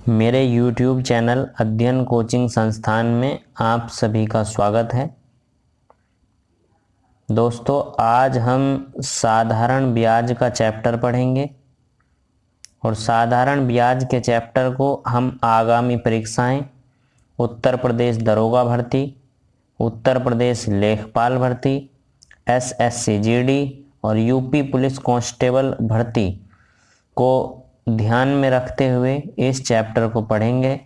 मेरे YouTube channel अध्ययन coaching संस्थान में आप सभी का स्वागत है। दोस्तों, आज हम साधारण ब्याज का चैप्टर पढ़ेंगे और साधारण ब्याज के चैप्टर को हम आगामी परीक्षाएं, उत्तर प्रदेश दरोगा भर्ती, उत्तर प्रदेश लेखपाल भर्ती, SSC GD और यूपी पुलिस कांस्टेबल भर्ती को ध्यान में रखते हुए इस चैप्टर को पढ़ेंगे।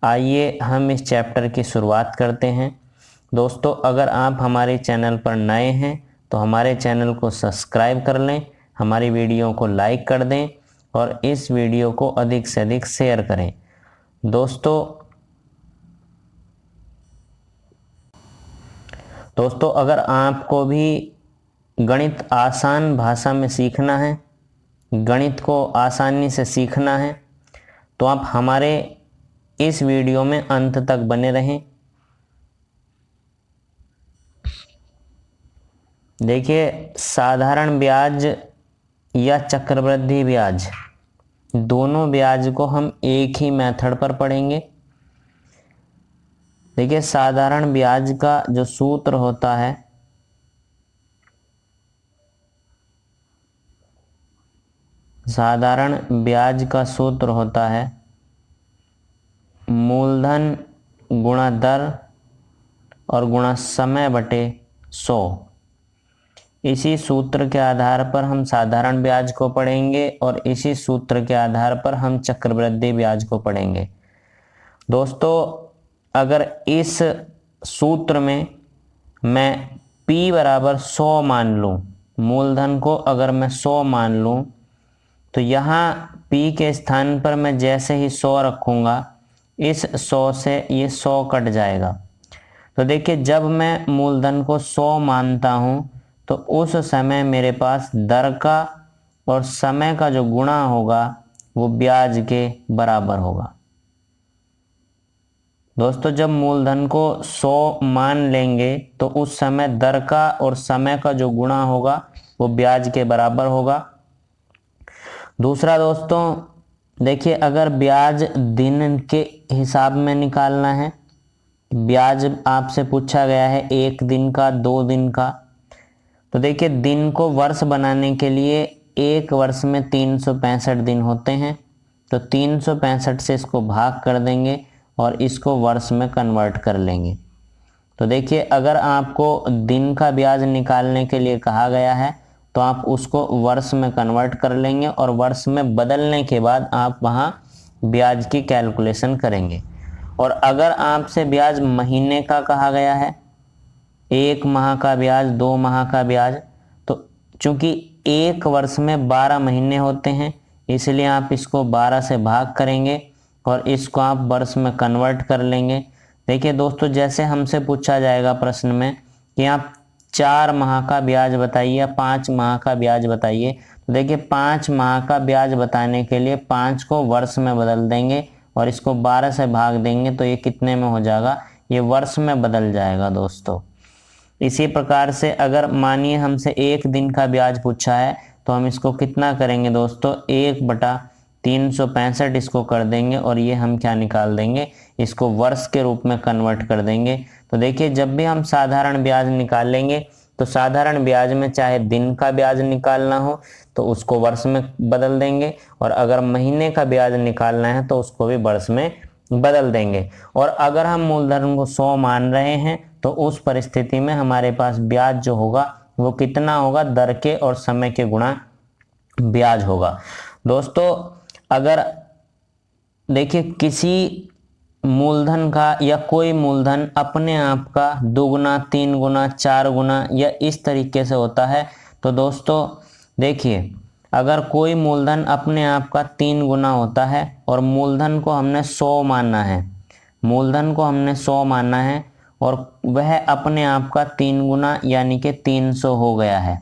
आइए हम इस चैप्टर की शुरुआत करते हैं। दोस्तों, अगर आप हमारे चैनल पर नए हैं तो हमारे चैनल को सब्सक्राइब कर लें, हमारी वीडियो को लाइक कर दें और इस वीडियो को अधिक से अधिक शेयर करें। दोस्तों, अगर आपको भी गणित आसान भाषा में सीखना है, गणित को आसानी से सीखना है, तो आप हमारे इस वीडियो में अंत तक बने रहें। देखिए, साधारण ब्याज या चक्रवृद्धि ब्याज, दोनों ब्याज को हम एक ही मेथड पर पढ़ेंगे। देखिए, साधारण ब्याज का जो सूत्र होता है, साधारण ब्याज का सूत्र होता है मूलधन गुणा दर और गुणा समय बटे 100। इसी सूत्र के आधार पर हम साधारण ब्याज को पढ़ेंगे और इसी सूत्र के आधार पर हम चक्रवृद्धि ब्याज को पढ़ेंगे। दोस्तों, अगर इस सूत्र में मैं P बराबर 100 मान लूँ, मूलधन को अगर मैं 100 मान लूँ, तो यहाँ P के स्थान पर मैं जैसे ही 100 रखूँगा, इस 100 से ये 100 कट जाएगा। तो देखिए, जब मैं मूलधन को 100 मानता हूँ तो उस समय मेरे पास दर का और समय का जो गुणा होगा वो ब्याज के बराबर होगा। दोस्तों, जब मूलधन को 100 मान लेंगे तो उस समय दर का और समय का जो गुणा होगा वो ब्याज के बराबर होगा। दूसरा दोस्तों, देखिए, अगर ब्याज दिन के हिसाब में निकालना है, ब्याज आपसे पूछा गया है 1 दिन का, 2 दिन का, तो देखिए, दिन को वर्ष बनाने के लिए एक वर्ष में 365 दिन होते हैं, तो 365 से इसको भाग कर देंगे और इसको वर्ष में कन्वर्ट कर लेंगे। तो देखिए, अगर आपको दिन का ब्याज निकालने के लिए कहा गया है तो आप उसको वर्ष में कन्वर्ट कर लेंगे और वर्ष में बदलने के बाद आप वहाँ ब्याज की कैलकुलेशन करेंगे। और अगर आपसे ब्याज महीने का कहा गया है, 1 माह का ब्याज, 2 माह का ब्याज, तो चूंकि एक वर्ष में 12 महीने होते हैं, इसलिए आप इसको 12 से भाग करेंगे और इसको आप वर्ष में कन्वर्ट कर लेंगे। देखिए दोस्तों, जैसे हमसे पूछा जाएगा प्रश्न में कि आप 4 माह का ब्याज बताइए या 5 माह का ब्याज बताइए, तो देखिए 5 माह का ब्याज बताने के लिए 5 को वर्ष में बदल देंगे और इसको 12 से भाग देंगे, तो ये कितने में हो जाएगा, ये वर्ष में बदल जाएगा दोस्तों। इसी प्रकार से अगर मानिए हमसे 1 दिन का ब्याज पूछा है तो हम इसको कितना करेंगे दोस्तों, 1/365 इसको कर देंगे और ये हम क्या निकाल देंगे, इसको वर्ष के रूप में कन्वर्ट कर देंगे। तो देखिए, जब भी हम साधारण ब्याज निकालेंगे तो साधारण ब्याज में चाहे दिन का ब्याज निकालना हो तो उसको वर्ष में बदल देंगे और अगर महीने का ब्याज निकालना है तो उसको भी वर्ष में बदल देंगे। और अगर हम मूलधन को 100 मान रहे हैं तो उस परिस्थिति में हमारे पास ब्याज जो होगा वो कितना होगा, दर के और समय के गुणा ब्याज होगा। दोस्तों, अगर देखिए किसी मूलधन का या कोई मूलधन अपने आप का 2 गुना, 3 गुना, 4 गुना या इस तरीके से होता है, तो दोस्तों देखिए, अगर कोई मूलधन अपने आप का 3 गुना होता है और मूलधन को हमने 100 मानना है, मूलधन को हमने 100 मानना है और वह अपने आप का 3 गुना यानी कि 300 हो गया है,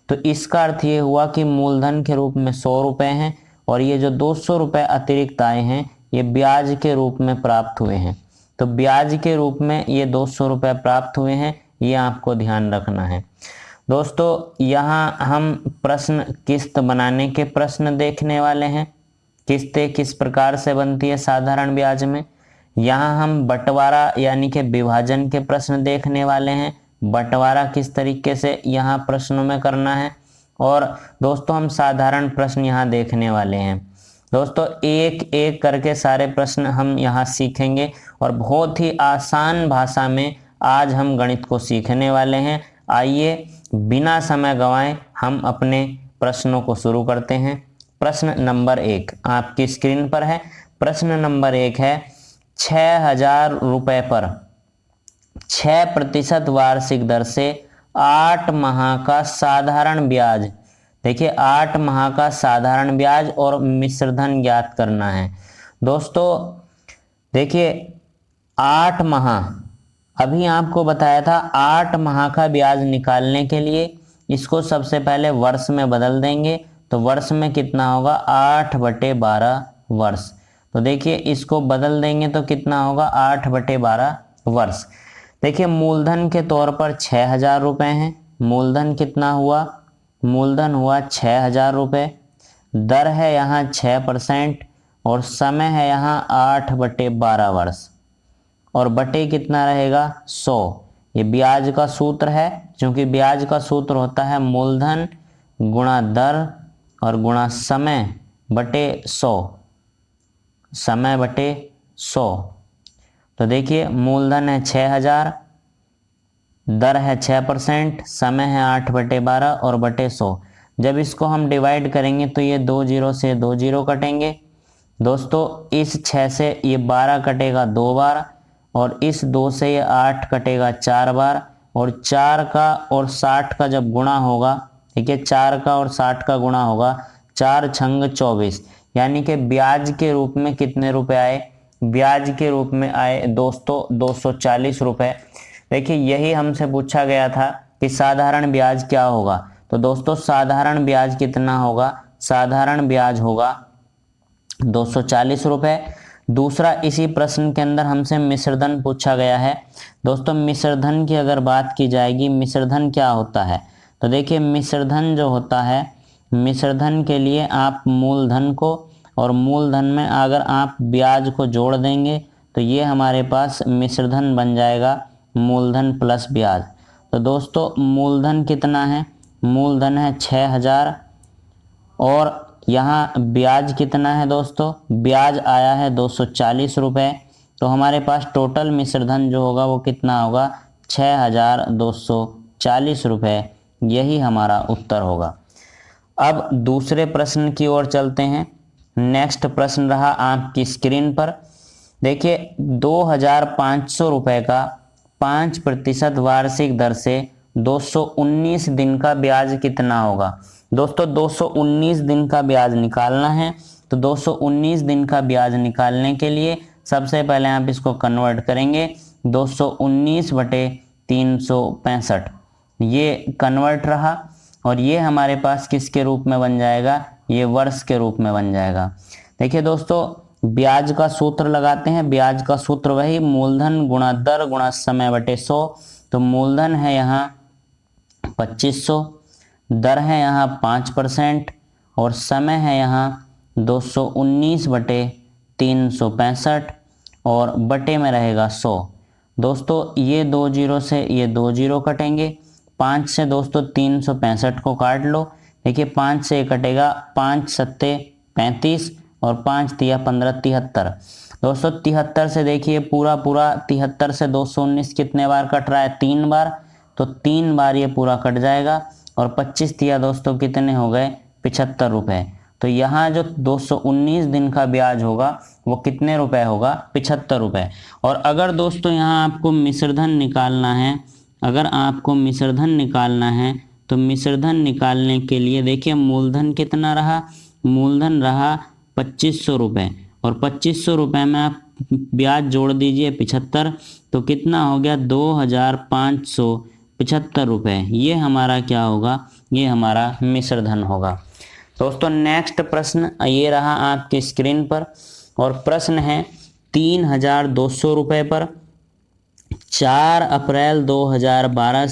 तो इसका अर्थ ये हुआ कि मूलधन के रूप में 100 रुपये हैं और ये जो 200 रुपये अतिरिक्त आए हैं ये ब्याज के रूप में प्राप्त हुए हैं। तो ब्याज के रूप में ये 200 रुपये प्राप्त हुए हैं, ये आपको ध्यान रखना है। दोस्तों, यहाँ हम प्रश्न किस्त बनाने के प्रश्न देखने वाले हैं। किस्तें किस प्रकार से बनती है साधारण ब्याज में। यहाँ हम बंटवारा यानी कि विभाजन के प्रश्न देखने वाले हैं, बंटवारा किस तरीके से यहाँ प्रश्नों में करना है, और दोस्तों हम साधारण प्रश्न यहाँ देखने वाले हैं। दोस्तों एक एक करके सारे प्रश्न हम यहाँ सीखेंगे और बहुत ही आसान भाषा में आज हम गणित को सीखने वाले हैं। आइए बिना समय गंवाए हम अपने प्रश्नों को शुरू करते हैं। प्रश्न नंबर 1 आपकी स्क्रीन पर है। प्रश्न नंबर 1 है 6,000 रुपए पर 6% वार्षिक दर से 8 माह का साधारण ब्याज। देखिए 8 माह का साधारण ब्याज और मिश्रधन ज्ञात करना है। दोस्तों देखिए 8 माह, अभी आपको बताया था 8 माह का ब्याज निकालने के लिए इसको सबसे पहले वर्ष में बदल देंगे, तो वर्ष में कितना होगा 8/12 वर्ष। तो देखिए इसको बदल देंगे तो कितना होगा 8/12 वर्ष। देखिए मूलधन के तौर पर 6,000 रुपये हैं, मूलधन कितना हुआ, मूलधन हुआ 6,000 रुपये, दर है यहाँ 6% और समय है यहाँ 8/12 वर्ष, और बटे कितना रहेगा 100। ये ब्याज का सूत्र है, क्योंकि ब्याज का सूत्र होता है मूलधन गुणा दर और गुणा समय बटे 100, समय बटे 100। तो देखिए मूलधन है 6,000, दर है 6%, समय है 8/12 और बटे 100। जब इसको हम डिवाइड करेंगे तो ये 2 0 से 2 0 कटेंगे। दोस्तों इस 6 से ये 12 कटेगा 2 बार, और इस 2 से ये 8 कटेगा 4 बार, और 4 का और 60 का जब गुणा होगा, ठीक है, 4 का और 60 का गुणा होगा, 4 छंग 24, यानी कि ब्याज के रूप में कितने रुपए आए, ब्याज के रूप में आए दोस्तों 240 रुपए। देखिए यही हमसे पूछा गया था कि साधारण ब्याज क्या होगा। तो दोस्तों साधारण ब्याज कितना होगा, साधारण ब्याज होगा 240 रुपए। दूसरा इसी प्रश्न के अंदर हमसे मिश्रधन पूछा गया है। दोस्तों मिश्रधन की अगर बात की जाएगी, मिश्रधन क्या होता है, तो देखिए मिश्रधन जो होता है, मिश्रधन के लिए आप मूलधन को और मूलधन में अगर आप ब्याज को जोड़ देंगे तो ये हमारे पास मिश्रधन बन जाएगा मूलधन प्लस ब्याज। तो दोस्तों मूलधन कितना है, मूलधन है 6,000 और यहाँ ब्याज कितना है दोस्तों, ब्याज आया है 240 रुपये। तो हमारे पास टोटल मिश्रधन जो होगा वो कितना होगा 6,240 रुपये, यही हमारा उत्तर होगा। अब दूसरे प्रश्न की ओर चलते हैं। नेक्स्ट प्रश्न रहा आपकी स्क्रीन पर। देखिए 2,500 रुपये का 5% वार्षिक दर से 219 दिन का ब्याज कितना होगा। दोस्तों 219 दिन का ब्याज निकालना है, तो 219 दिन का ब्याज निकालने के लिए सबसे पहले आप इसको कन्वर्ट करेंगे 219/365, ये कन्वर्ट रहा, और ये हमारे पास किसके रूप में बन जाएगा, ये वर्ष के रूप में बन जाएगा। देखिए दोस्तों ब्याज का सूत्र लगाते हैं, ब्याज का सूत्र वही मूलधन गुणा दर गुणा समय बटे 100। तो मूलधन है यहाँ 2500, दर है यहाँ 5% और समय है यहाँ 219/365 और बटे में रहेगा 100। दोस्तों ये 2 0 से ये 2 0 कटेंगे, 5 से दोस्तों 365 को काट लो। देखिए 5 से कटेगा 5 7 35 और 5 तिया 15 73। दोस्तों 73 से देखिए पूरा 73 से 219 कितने बार कट रहा है, 3 बार, तो 3 बार ये पूरा कट जाएगा, और 25 तिया दोस्तों कितने हो गए 75 रुपये। तो यहाँ जो 219 दिन का ब्याज होगा वो कितने रुपए होगा 75 रुपये। और अगर दोस्तों यहाँ आपको मिश्रधन निकालना है, अगर आपको मिश्रधन निकालना है तो मिश्रधन निकालने के लिए देखिए मूलधन कितना रहा, मूलधन रहा 2500 रुपये, और 2500 रुपये में आप ब्याज जोड़ दीजिए 75, तो कितना हो गया 2,575 रुपये। ये हमारा क्या होगा, ये हमारा मिश्रधन होगा। दोस्तों नेक्स्ट प्रश्न ये रहा आपकी स्क्रीन पर, और प्रश्न है 3,200 रुपये पर 4 अप्रैल 2012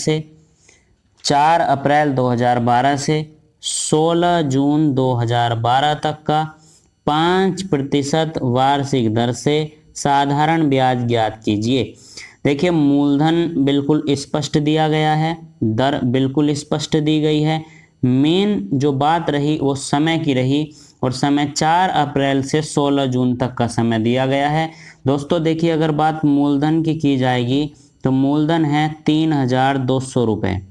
से 16 जून 2012 तक का 5% वार्षिक दर से साधारण ब्याज ज्ञात कीजिए। देखिए मूलधन बिल्कुल स्पष्ट दिया गया है, दर बिल्कुल स्पष्ट दी गई है। मेन जो बात रही वो समय की रही, और समय 4 अप्रैल से 16 जून तक का समय दिया गया है। दोस्तों देखिए अगर बात मूलधन की जाएगी तो मूलधन है 3,200 रुपये,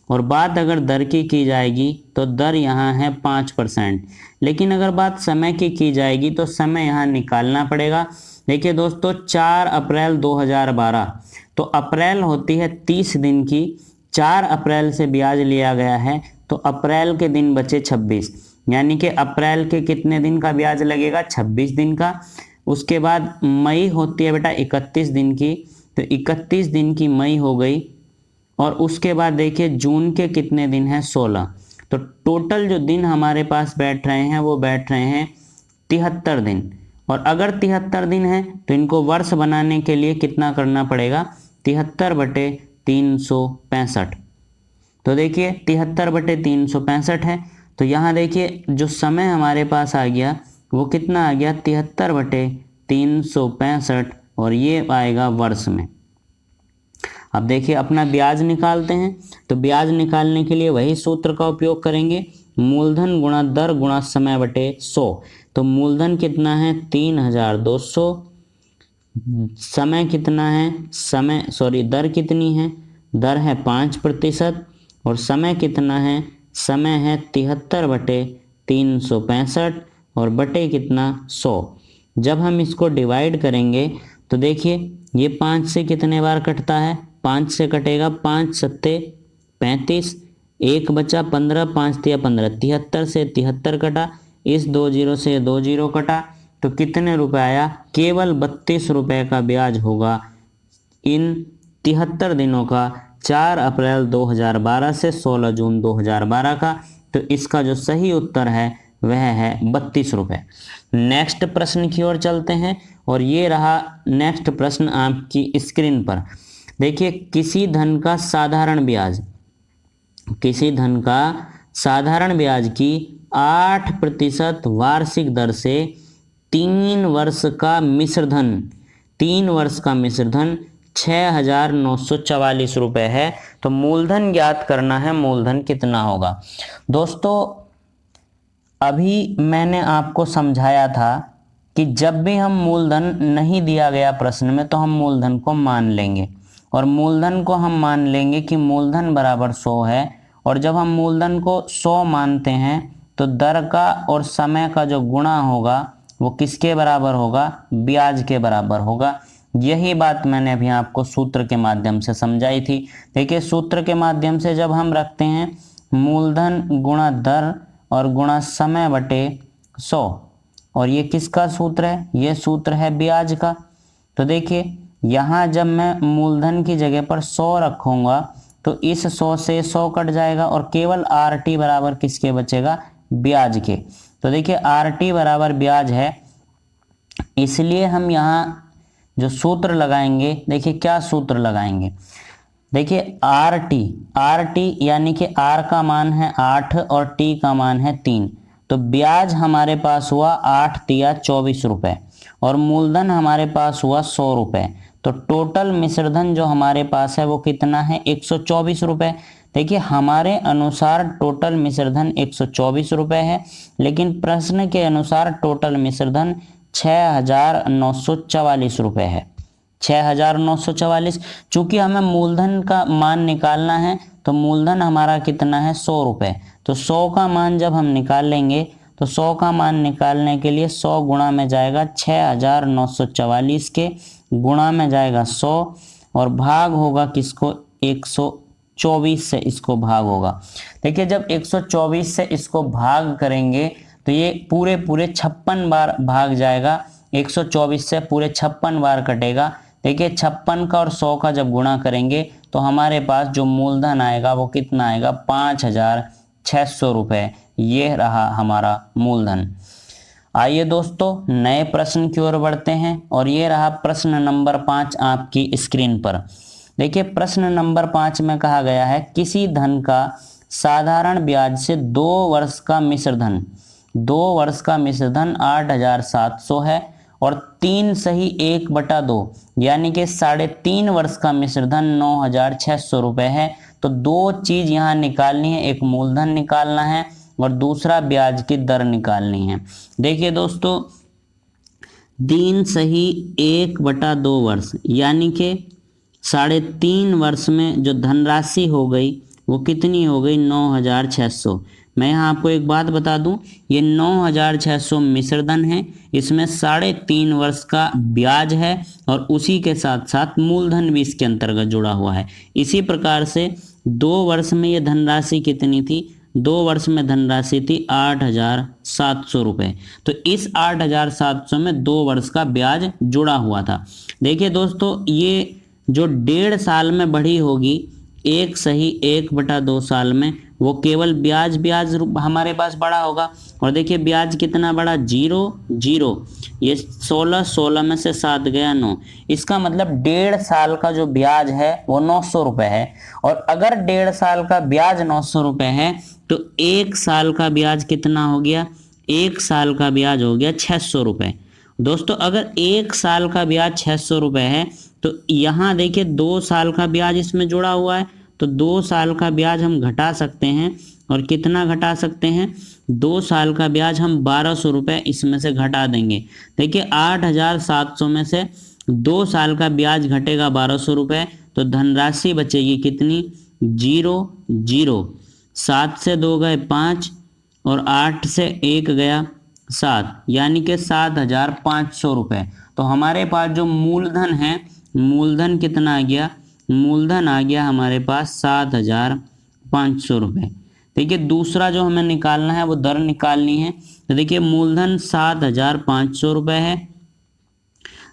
और बात अगर दर की जाएगी तो दर यहाँ है 5%। लेकिन अगर बात समय की जाएगी तो समय यहाँ निकालना पड़ेगा। देखिए दोस्तों 4 अप्रैल 2012, तो अप्रैल होती है 30 दिन की, 4 अप्रैल से ब्याज लिया गया है तो अप्रैल के दिन बचे 26, यानी कि अप्रैल के कितने दिन का ब्याज लगेगा, 26 दिन का। उसके बाद मई होती है बेटा 31 दिन की, तो 31 दिन की मई हो गई, और उसके बाद देखिए जून के कितने दिन हैं, 16। तो टोटल जो दिन हमारे पास बैठ रहे हैं वो बैठ रहे हैं 73 दिन। और अगर 73 दिन है तो इनको वर्ष बनाने के लिए कितना करना पड़ेगा, 73/365। तो देखिए 73/365 है, तो यहाँ देखिए जो समय हमारे पास आ गया वो कितना आ गया, 73/365, और ये आएगा वर्ष में। अब देखिए अपना ब्याज निकालते हैं, तो ब्याज निकालने के लिए वही सूत्र का उपयोग करेंगे, मूलधन गुणा दर गुणा समय बटे 100। तो मूलधन कितना है 3,200, समय कितना है, दर कितनी है, दर है 5%, और समय कितना है, समय है 73/365, और बटे कितना 100। जब हम इसको डिवाइड करेंगे तो देखिए ये 5 से कितने बार कटता है, 5 से कटेगा, 5 सत्ते 35, एक बचा 15, 5 तिया 15, 73 से 73 कटा, इस 2 जीरो से 2 जीरो कटा, तो कितने रुपए आया, केवल 32 रुपए का ब्याज होगा इन 73 दिनों का, 4 अप्रैल 2012 से 16 जून 2012 का। तो इसका जो सही उत्तर है वह है 32 रुपये। नेक्स्ट प्रश्न की ओर चलते हैं, और ये रहा नेक्स्ट प्रश्न आपकी स्क्रीन पर। देखिए किसी धन का साधारण ब्याज की 8% वार्षिक दर से 3 वर्ष का मिश्र धन 6,944 रुपये है। तो मूलधन ज्ञात करना है, मूलधन कितना होगा। दोस्तों अभी मैंने आपको समझाया था कि जब भी हम मूलधन नहीं दिया गया प्रश्न में तो हम मूलधन को मान लेंगे, और मूलधन को हम मान लेंगे कि मूलधन बराबर 100 है, और जब हम मूलधन को 100 मानते हैं तो दर का और समय का जो गुणा होगा वो किसके बराबर होगा, ब्याज के बराबर होगा। यही बात मैंने अभी आपको सूत्र के माध्यम से समझाई थी। देखिए सूत्र के माध्यम से जब हम रखते हैं मूलधन गुणा दर और गुणा समय बटे 100, और ये किसका सूत्र है, ये सूत्र है ब्याज का। तो देखिए यहाँ जब मैं मूलधन की जगह पर 100 रखूंगा तो इस 100 से 100 कट जाएगा, और केवल RT बराबर किसके बचेगा, ब्याज के। तो देखिए RT बराबर ब्याज है, इसलिए हम यहाँ जो सूत्र लगाएंगे, देखिए क्या सूत्र लगाएंगे, देखिए RT यानी कि R का मान है 8 और T का मान है 3, तो ब्याज हमारे पास हुआ 8 तिया 24 रुपये, और मूलधन हमारे पास हुआ 100 रुपये। तो टोटल मिश्रधन जो हमारे पास है वो कितना है, 124 रुपये। देखिए हमारे अनुसार टोटल मिश्रधन 124 रुपये है, लेकिन प्रश्न के अनुसार टोटल मिश्रधन 6,944 रुपये है, 6,944। चूंकि हमें मूलधन का मान निकालना है तो मूलधन हमारा कितना है, 100 रुपये। तो 100 का मान जब हम निकाल लेंगे तो 100 का मान निकालने के लिए 100 गुणा में जाएगा 6,944 के, गुणा में जाएगा 100, और भाग होगा किसको, 124 से इसको भाग होगा। देखिए जब 124 से इसको भाग करेंगे तो ये पूरे 56 बार भाग जाएगा, 124 से पूरे 56 बार कटेगा। देखिए 56 का और 100 का जब गुणा करेंगे तो हमारे पास जो मूलधन आएगा वो कितना आएगा, 5,600 रुपये। ये रहा हमारा मूलधन। आइए दोस्तों नए प्रश्न की ओर बढ़ते हैं, और ये रहा प्रश्न नंबर 5 आपकी स्क्रीन पर। देखिए प्रश्न नंबर 5 में कहा गया है किसी धन का साधारण ब्याज से 2 वर्ष का मिश्र धन 2 वर्ष का मिश्र धन 8,700 है और 3 सही 1/2 यानी कि 3.5 वर्ष का मिश्र धन 9,600 रुपये है। तो दो चीज यहाँ निकालनी है, एक मूलधन निकालना है और दूसरा ब्याज की दर निकालनी है। देखिए दोस्तों, 3 सही 1/2 वर्ष यानी कि 3.5 वर्ष में जो धनराशि हो गई वो कितनी हो गई, 9,600। मैं यहाँ आपको एक बात बता दूं, ये 9,600 मिश्र धन है, इसमें 3.5 वर्ष का ब्याज है और उसी के साथ साथ मूलधन भी इसके अंतर्गत जुड़ा हुआ है। इसी प्रकार से 2 वर्ष में ये धनराशि कितनी थी, 2 वर्ष में धनराशि थी 8,700 रुपये। तो इस 8,700 में 2 वर्ष का ब्याज जुड़ा हुआ था। देखिए दोस्तों, ये जो 1.5 साल में बढ़ी होगी, 1 सही 1/2 साल में, वो केवल ब्याज हमारे पास बढ़ा होगा। और देखिए ब्याज कितना बढ़ा, 0 ये 16 में से 7 गया 9। इसका मतलब 1.5 साल का जो ब्याज है वो 900 रुपये है। और अगर 1.5 साल का ब्याज 900 रुपये है तो 1 साल का ब्याज कितना हो गया, 1 साल का ब्याज हो गया 600 रुपये। दोस्तों अगर 1 साल का ब्याज 600 रुपये है तो यहाँ देखिए 2 साल का ब्याज इसमें जुड़ा हुआ है, तो 2 साल का ब्याज हम घटा सकते हैं। और कितना घटा सकते हैं, 2 साल का ब्याज हम 1,200 रुपये इसमें से घटा देंगे। देखिए 8,700 में से 2 साल का ब्याज घटेगा 1,200 रुपये, तो धनराशि बचेगी कितनी, 0 7 से 2 गए 5 और 8 से 1 गया 7, यानी कि 7,500 रुपये। तो हमारे पास जो मूलधन है, मूलधन कितना आ गया, मूलधन आ गया हमारे पास 7,500 रुपये। देखिए दूसरा जो हमें निकालना है वो दर निकालनी है। तो देखिए मूलधन 7,500 रुपये है,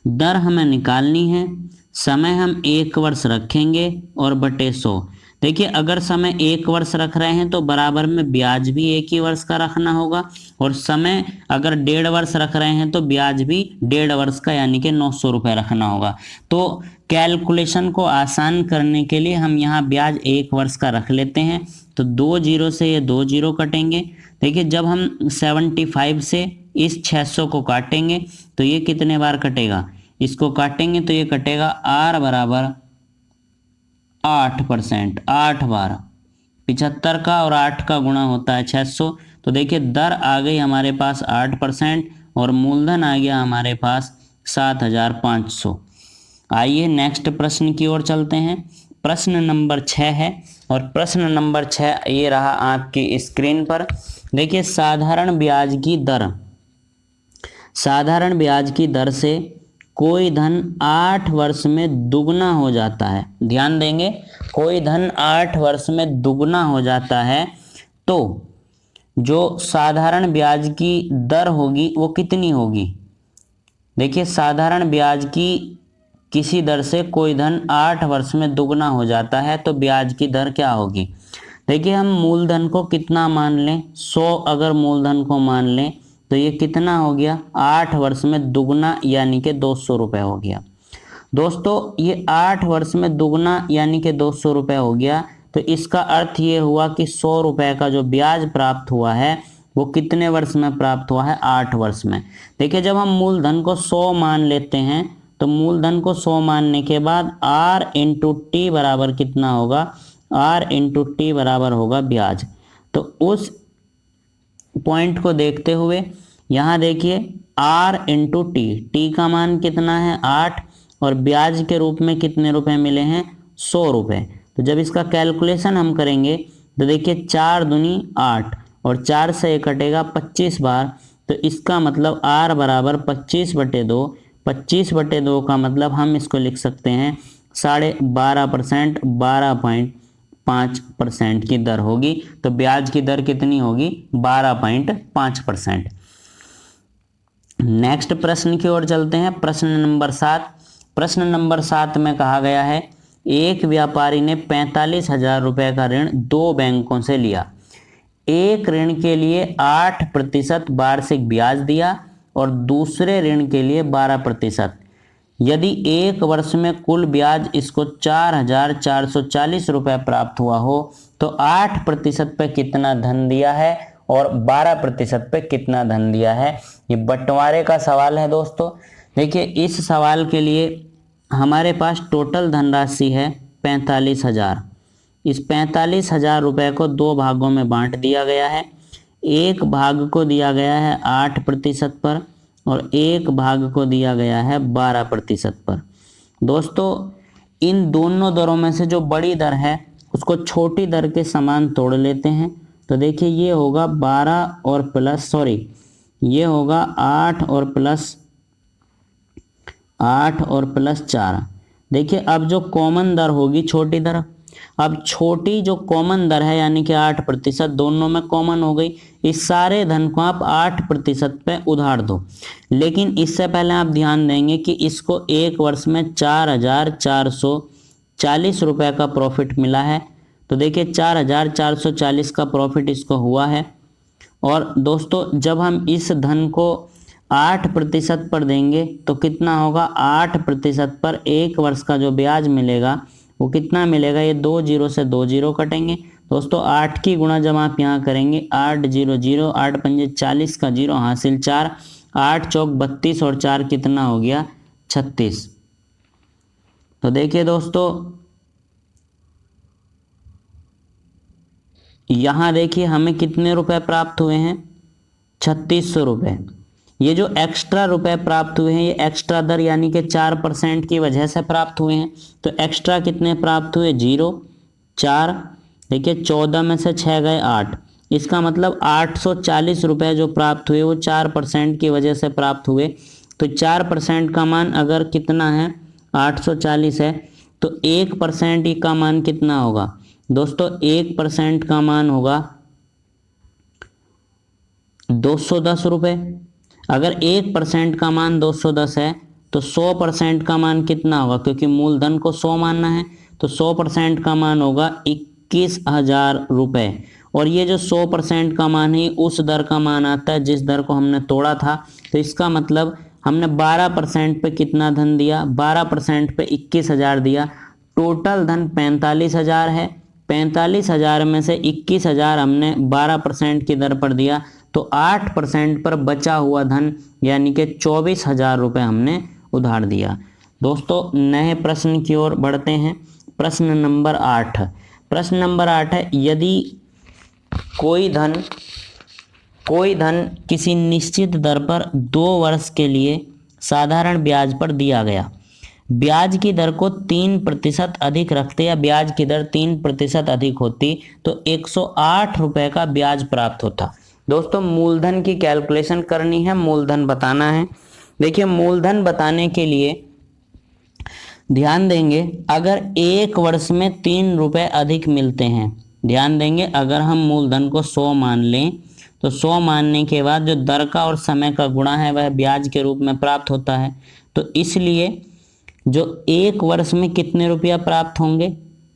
दर हमें निकालनी है, समय हम 1 वर्ष रखेंगे और बटे 100। देखिए अगर समय 1 वर्ष रख रहे हैं तो बराबर में ब्याज भी 1 ही वर्ष का रखना होगा, और समय अगर 1.5 वर्ष रख रहे हैं तो ब्याज भी 1.5 वर्ष का यानी कि 900 रुपये रखना होगा। तो कैलकुलेशन को आसान करने के लिए हम यहाँ ब्याज 1 वर्ष का रख लेते हैं। तो 2 जीरो से ये 2 जीरो कटेंगे। देखिए जब हम 75 से इस 600 को काटेंगे तो ये कितने बार कटेगा, इसको काटेंगे तो ये कटेगा R बराबर 8%, 8 बार। 75 का और 8 का गुणा होता है 600। तो देखिए दर आ गई हमारे पास 8% और मूलधन आ गया हमारे पास 7,500। आइए नेक्स्ट प्रश्न की ओर चलते हैं। प्रश्न नंबर 6 है और प्रश्न नंबर 6 ये रहा आपकी स्क्रीन पर। देखिए साधारण ब्याज की दर, साधारण ब्याज की दर से कोई धन 8 वर्ष में दुगना हो जाता है। ध्यान देंगे, कोई धन 8 वर्ष में दुगना हो जाता है तो जो साधारण ब्याज की दर होगी वो कितनी होगी। देखिए साधारण ब्याज की किसी दर से कोई धन 8 वर्ष में दुगना हो जाता है तो ब्याज की दर क्या होगी। देखिए हम मूलधन को कितना मान लें, 100 अगर मूलधन को मान लें तो ये कितना हो गया, 8 वर्ष में दुगना यानी कि 200 रुपये हो गया। दोस्तों ये 8 वर्ष में दुगना यानी कि 200 रुपये हो गया, तो इसका अर्थ ये हुआ कि 100 रुपये का जो ब्याज प्राप्त हुआ है वो कितने वर्ष में प्राप्त हुआ है, 8 वर्ष में। देखिए जब हम मूलधन को 100 मान लेते हैं तो मूलधन को 100 मानने के बाद R इंटू टी बराबर कितना होगा, R इंटू टी बराबर होगा ब्याज। तो उस पॉइंट को देखते हुए यहाँ देखिए R इंटू टी, टी का मान कितना है 8 और ब्याज के रूप में कितने रुपए मिले हैं, 100 रुपये। तो जब इसका कैलकुलेशन हम करेंगे तो देखिए 4 दूनी 8 और 4 से ये कटेगा 25 बार, तो इसका मतलब R बराबर 25/2। 25/2 का मतलब हम इसको लिख सकते हैं 12.5%, 12.5% की दर होगी। तो ब्याज की दर कितनी होगी, 12.5%। नेक्स्ट प्रश्न की ओर चलते हैं। प्रश्न नंबर 7। प्रश्न नंबर 7 में कहा गया है एक व्यापारी ने 45,000 रुपये का ऋण 2 बैंकों से लिया। एक ऋण के लिए 8% वार्षिक ब्याज दिया और दूसरे ऋण के लिए 12%। यदि 1 वर्ष में कुल ब्याज इसको 4,440 रुपये प्राप्त हुआ हो तो 8% पे कितना धन दिया है और 12% पे कितना धन दिया है। ये बंटवारे का सवाल है दोस्तों। देखिए इस सवाल के लिए हमारे पास टोटल धनराशि है 45,000। इस 45,000 रुपये को दो भागों में बांट दिया गया है। एक भाग को दिया गया है 8% पर और एक भाग को दिया गया है 12% पर। दोस्तों इन दोनों दरों में से जो बड़ी दर है उसको छोटी दर के समान तोड़ लेते हैं। तो देखिए ये होगा 12 और प्लस ये होगा 8 और प्लस 4। देखिए अब जो कॉमन दर होगी छोटी दर, अब छोटी जो कॉमन दर है यानी कि 8% दोनों में कॉमन हो गई। इस सारे धन को आप 8% पे उधार दो। लेकिन इससे पहले आप ध्यान देंगे कि इसको एक वर्ष में 4,440 रुपये का प्रॉफिट मिला है। तो देखिए 4,440 का प्रॉफिट इसको हुआ है। और दोस्तों जब हम इस धन को 8% पर देंगे तो कितना होगा, 8% पर एक वर्ष का जो ब्याज मिलेगा वो कितना मिलेगा, ये 2 जीरो से 2 जीरो कटेंगे। दोस्तों 8 की गुणा जब आप यहाँ करेंगे 8 0 0, 8 पंजे 40 का 0 हासिल 4, 8 चौक 32 और 4 कितना हो गया 36। तो देखिए दोस्तों यहाँ देखिए हमें कितने रुपए प्राप्त हुए हैं, 3600 रुपये। ये जो एक्स्ट्रा रुपए प्राप्त हुए हैं ये एक्स्ट्रा दर यानी कि 4% की वजह से प्राप्त हुए हैं। तो एक्स्ट्रा कितने प्राप्त हुए, 0 4। देखिए 14 में से 6 गए 8, इसका मतलब 840 रुपये जो प्राप्त हुए वो 4% की वजह से प्राप्त हुए। तो 4% का मान अगर कितना है 840 है तो 1% का मान कितना होगा दोस्तों, 1% का मान होगा 210 रुपये। अगर 1% का मान 210 है तो 100% का मान कितना होगा, क्योंकि मूलधन को 100 मानना है तो 100% का मान होगा 21,000 रुपये। और ये जो 100% का मान है उस दर का मान आता है जिस दर को हमने तोड़ा था। तो इसका मतलब हमने 12% पे कितना धन दिया, 12% पे 21,000 दिया। टोटल धन 45,000 है। 45,000 में से 21,000 हमने 12% की दर पर दिया तो 8% पर बचा हुआ धन यानी कि 24,000 रुपये हमने उधार दिया। दोस्तों नए प्रश्न की ओर बढ़ते हैं। प्रश्न नंबर 8। प्रश्न नंबर 8 है, यदि कोई धन किसी निश्चित दर पर 2 वर्ष के लिए साधारण ब्याज पर दिया गया, ब्याज की दर को 3% अधिक रखते या ब्याज की दर 3% अधिक होती तो 108 रुपये का ब्याज प्राप्त होता। दोस्तों मूलधन की कैलकुलेशन करनी है, मूलधन बताना है। देखिए मूलधन बताने के लिए ध्यान देंगे अगर एक वर्ष में 3 रुपये अधिक मिलते हैं, ध्यान देंगे अगर हम मूलधन को 100 मान लें तो 100 मानने के बाद जो दर का और समय का गुणा है वह ब्याज के रूप में प्राप्त होता है। तो इसलिए जो एक वर्ष में कितने रुपया प्राप्त होंगे,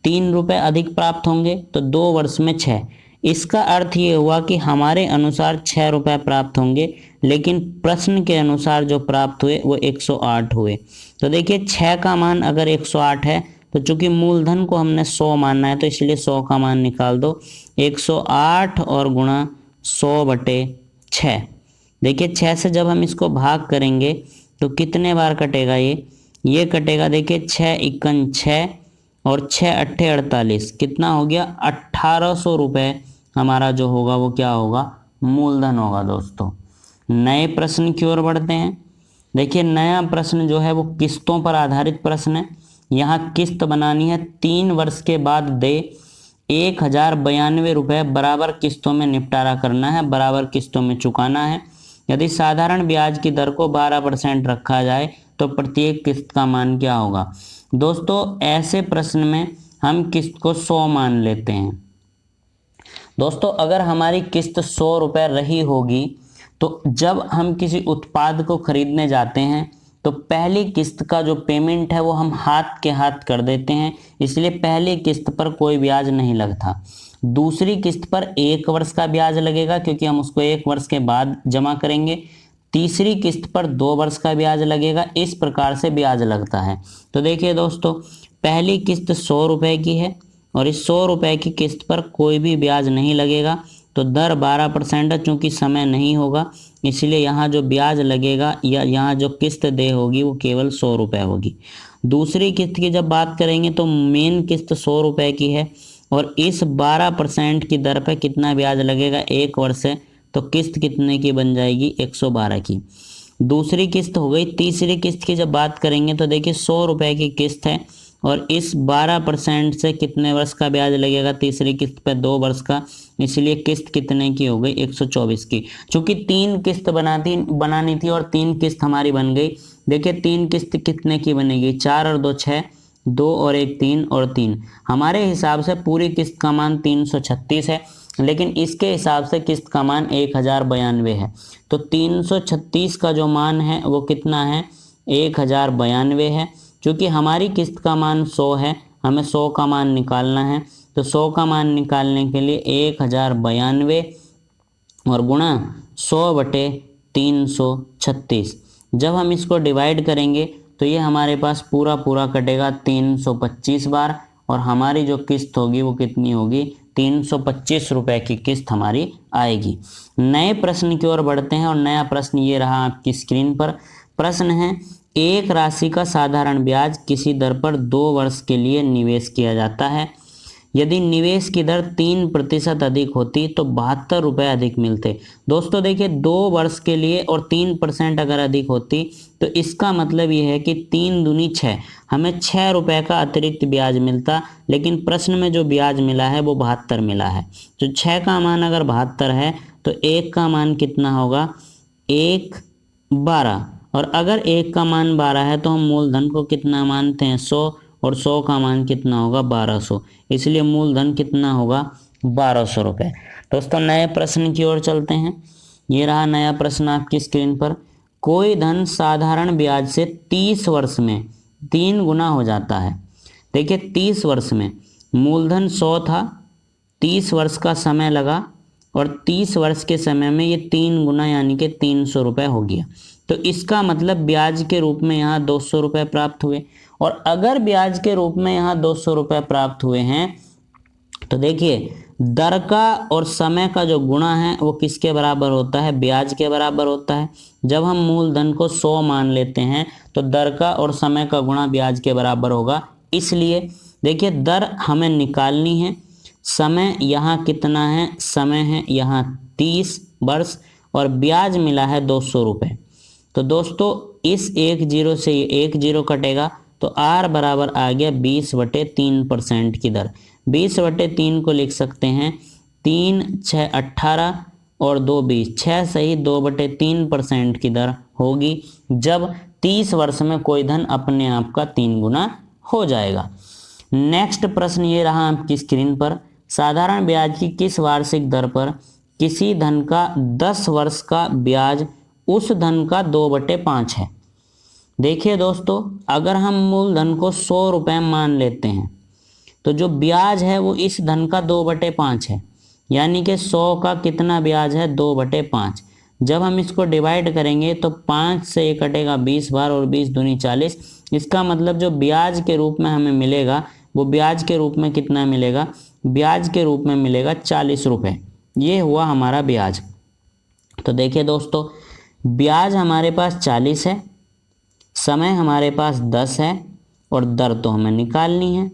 3 रुपये अधिक प्राप्त होंगे तो 2 वर्ष में 6। इसका अर्थ ये हुआ कि हमारे अनुसार 6 रुपये प्राप्त होंगे, लेकिन प्रश्न के अनुसार जो प्राप्त हुए वो 108 हुए। तो देखिए 6 का मान अगर 108 है तो चूंकि मूलधन को हमने 100 मानना है तो इसलिए 100 का मान निकाल दो, 108 और गुणा 100/6। देखिए 6 से जब हम इसको भाग करेंगे तो कितने बार कटेगा, ये कटेगा। देखिए 6 × 6 और 6 × 8 = 48, कितना हो गया 1800 रुपये हमारा जो होगा वो क्या होगा, मूलधन होगा। दोस्तों नए प्रश्न की ओर बढ़ते हैं। देखिए नया प्रश्न जो है वो किस्तों पर आधारित प्रश्न है। यहाँ किस्त बनानी है, 3 वर्ष के बाद दे 1,092 रुपये बराबर किस्तों में निपटारा करना है, बराबर किस्तों में चुकाना है। यदि साधारण ब्याज की दर को 12% रखा जाए तो प्रत्येक किस्त का मान क्या होगा। दोस्तों ऐसे प्रश्न में हम किस्त को 100 मान लेते हैं। दोस्तों अगर हमारी किस्त 100 रुपये रही होगी तो जब हम किसी उत्पाद को खरीदने जाते हैं तो पहली किस्त का जो पेमेंट है वो हम हाथ के हाथ कर देते हैं, इसलिए पहली किस्त पर कोई ब्याज नहीं लगता। दूसरी किस्त पर 1 वर्ष का ब्याज लगेगा क्योंकि हम उसको 1 वर्ष के बाद जमा करेंगे। तीसरी किस्त पर 2 वर्ष का ब्याज लगेगा, इस प्रकार से ब्याज लगता है। तो देखिए दोस्तों पहली किस्त 100 रुपये की है और इस 100 रुपये की किस्त पर कोई भी ब्याज नहीं लगेगा, तो दर 12% है, चूँकि समय नहीं होगा इसलिए यहाँ जो ब्याज लगेगा या यहाँ जो किस्त दे होगी वो केवल 100 रुपये होगी। दूसरी किस्त की जब बात करेंगे तो मेन किस्त 100 रुपये की है और इस 12% की दर पे कितना ब्याज लगेगा 1 वर्ष है, तो किस्त कितने की बन जाएगी 112 की। दूसरी किस्त हो गई। तीसरी किस्त की जब बात करेंगे तो देखिए 100 रुपये की किस्त है और इस 12% से कितने वर्ष का ब्याज लगेगा तीसरी किस्त पे 2 वर्ष का, इसलिए किस्त कितने की हो गई 124 की। चूंकि 3 किस्त बनानी थी और 3 किस्त हमारी बन गई। देखिए 3 किस्त कितने की बनेगी 4 और 2 6, 2 और 1 3 और 3। हमारे हिसाब से पूरी किस्त का मान 336 है लेकिन इसके हिसाब से किस्त का मान 1092 है। तो 336 का जो मान है वो कितना है 1092 है। क्योंकि हमारी किस्त का मान 100 है, हमें 100 का मान निकालना है, तो 100 का मान निकालने के लिए 1092 और गुणा 100/336। जब हम इसको डिवाइड करेंगे तो ये हमारे पास पूरा पूरा कटेगा 325 बार और हमारी जो किस्त होगी वो कितनी होगी 325 रुपये की किस्त हमारी आएगी। नए प्रश्न की ओर बढ़ते हैं और नया प्रश्न ये रहा आपकी स्क्रीन पर। प्रश्न है, एक राशि का साधारण ब्याज किसी दर पर 2 वर्ष के लिए निवेश किया जाता है। यदि निवेश की दर 3% अधिक होती तो 72 रुपये अधिक मिलते। दोस्तों देखिए 2 वर्ष के लिए और 3% अगर अधिक होती तो इसका मतलब ये है कि 3 दूनी 6, हमें 6 रुपये का अतिरिक्त ब्याज मिलता, लेकिन प्रश्न में जो ब्याज मिला है वो 72 मिला है। तो 6 का मान अगर 72 है तो 1 का मान कितना होगा 1 12, और अगर 1 का मान 12 है तो हम मूलधन को कितना मानते हैं 100 और 100 का मान कितना होगा 1200, इसलिए मूलधन कितना होगा 1200 रुपये। दोस्तों नए प्रश्न की ओर चलते हैं। ये रहा नया प्रश्न आपकी स्क्रीन पर। कोई धन साधारण ब्याज से 30 वर्ष में 3 गुना हो जाता है। देखिए 30 वर्ष में मूलधन 100 था, 30 वर्ष का समय लगा और 30 वर्ष के समय में ये 3 गुना यानी कि 300 रुपये हो गया। तो इसका मतलब ब्याज के रूप में यहाँ 200 रुपये प्राप्त हुए। और अगर ब्याज के रूप में यहाँ 200 रुपये प्राप्त हुए हैं तो देखिए दर का और समय का जो गुणा है वो किसके बराबर होता है ब्याज के बराबर होता है। जब हम मूलधन को 100 मान लेते हैं तो दर का और समय का गुणा ब्याज के बराबर होगा। इसलिए देखिए दर हमें निकालनी है, समय यहाँ कितना है समय है यहाँ 30 वर्ष और ब्याज मिला है 200 रुपये। तो दोस्तों इस 1 0 से ये 1 0 कटेगा तो R बराबर आ गया 20/3% की दर। 20/3 को लिख सकते हैं 3 6 18 और 2 20, 6 सही 2/3% की दर होगी जब 30 वर्ष में कोई धन अपने आप का 3 गुना हो जाएगा। नेक्स्ट प्रश्न ये रहा आपकी स्क्रीन पर। साधारण ब्याज की किस वार्षिक दर पर किसी धन का 10 वर्ष का ब्याज उस धन का 2/5 है। देखिए दोस्तों अगर हम मूलधन को 100 रुपये मान लेते हैं तो जो ब्याज है वो इस धन का 2/5 है, यानी कि 100 का कितना ब्याज है 2/5। जब हम इसको डिवाइड करेंगे तो 5 से ये कटेगा 20 बार और 20 दूनी 40। इसका मतलब जो ब्याज के रूप में हमें मिलेगा वो ब्याज के रूप में कितना मिलेगा ब्याज के रूप में मिलेगा 40 रुपये। ये हुआ हमारा ब्याज। तो देखिए दोस्तों ब्याज हमारे पास 40 है, समय हमारे पास 10 है और दर तो हमें निकालनी है।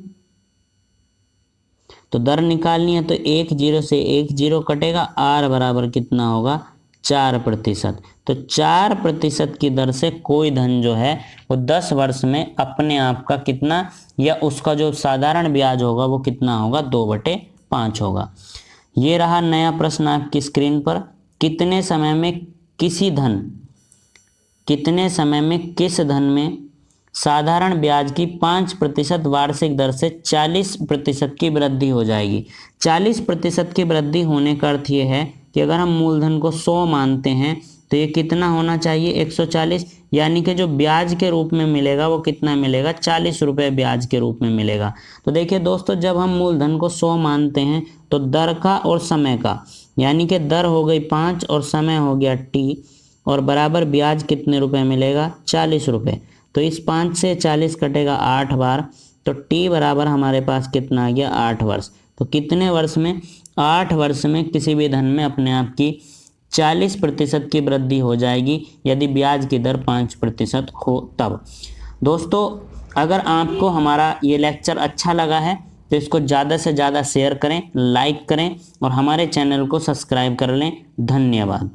तो दर निकालनी है तो 1 0 से 1 0 कटेगा, R बराबर कितना होगा 4%। तो 4% की दर से कोई धन जो है वो 10 वर्ष में अपने आप का कितना या उसका जो साधारण ब्याज होगा वो कितना होगा 2/5 होगा। ये रहा नया प्रश्न आपकी स्क्रीन पर। कितने समय में किस धन में साधारण ब्याज की 5% वार्षिक दर से 40% की वृद्धि हो जाएगी। 40% की वृद्धि होने का अर्थ ये है कि अगर हम मूलधन को 100 मानते हैं तो ये कितना होना चाहिए 140, यानी कि जो ब्याज के रूप में मिलेगा वो कितना मिलेगा 40 रुपये ब्याज के रूप में मिलेगा। तो देखिए दोस्तों जब हम मूलधन को 100 मानते हैं तो दर का और समय का, यानी कि दर हो गई 5 और समय हो गया T और बराबर ब्याज कितने रुपए मिलेगा 40 रुपये। तो इस 5 से 40 कटेगा 8 बार, तो T बराबर हमारे पास कितना आ गया 8 वर्ष। तो कितने वर्ष में 8 वर्ष में किसी भी धन में अपने आप की 40% की वृद्धि हो जाएगी यदि ब्याज की दर 5% हो तब। दोस्तों अगर आपको हमारा ये लेक्चर अच्छा लगा है तो इसको ज़्यादा से ज़्यादा शेयर करें, लाइक करें और हमारे चैनल को सब्सक्राइब कर लें। धन्यवाद।